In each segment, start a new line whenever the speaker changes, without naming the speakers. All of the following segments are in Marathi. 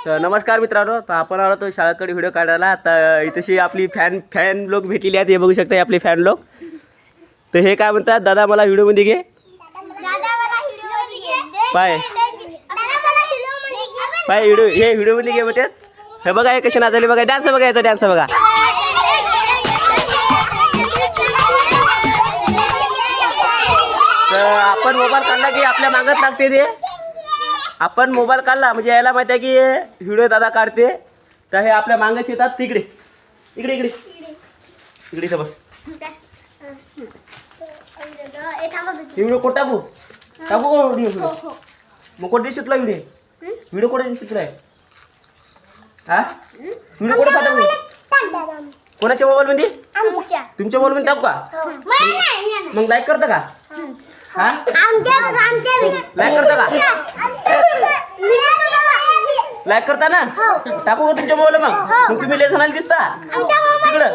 तर नमस्कार मित्रांनो, तर आपण आलो तो शाळेकडे व्हिडिओ काढायला. तर इथेशी आपली फॅन लोक भेटलेली आहेत. हे बघू शकता आपले फॅन लोक. तर हे काय म्हणतात, दादा मला व्हिडिओमध्ये घे. पाय पाय व्हिडिओ हे व्हिडिओमध्ये घे म्हणतात. हे बघा हे कशी नाचली बघा. डान्स बघा, याचा डान्स बघा. तर आपण मोबाईल काढला की आपल्या मागत लागते ते. आपण मोबाईल काढला म्हणजे यायला माहिती आहे की व्हिडिओ दादा काढते. तर हे आपल्या मागच येतात. तिकडे इकडे इकडे इकडे इथं बस. व्हिडिओ कोण टाकू टाकू व्हिडिओ. मग कोणती शिकला व्हिडिओ व्हिडिओ कोणती शिकलाय. हा व्हिडिओ कोण पाठवू. कोणाच्या मोबाईल मध्ये. तुमच्या मोबाईल मध्ये टाकू का. मग लाईक करता का. हा लाईक करता का. लाईक करता ना. टाकू का तुमच्या मोबाईल. मग तुम्ही लय जणाला दिसता तिकडं.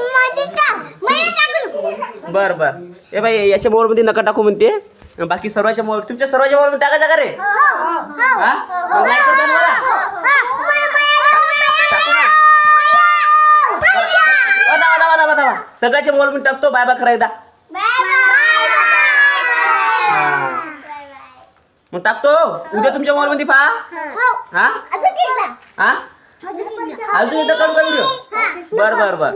बर बर. ए बाई याच्या मोबाईल मध्ये नका टाकू म्हणते. बाकी सर्वांच्या मोबाईल तुमच्या सर्वांच्या मोबाईल मध्ये टाकायचा का रे. हा मग लाईक करता ना मला. टाकू ना. सगळ्याच्या मोबाईल मध्ये टाकतो. बाय बाय करा एकदा. मग टाकतो उद्या तुमच्या मोबाईल मध्ये पहा. हा हा अजून एकदा करू का व्हिडिओ. बर बर बर.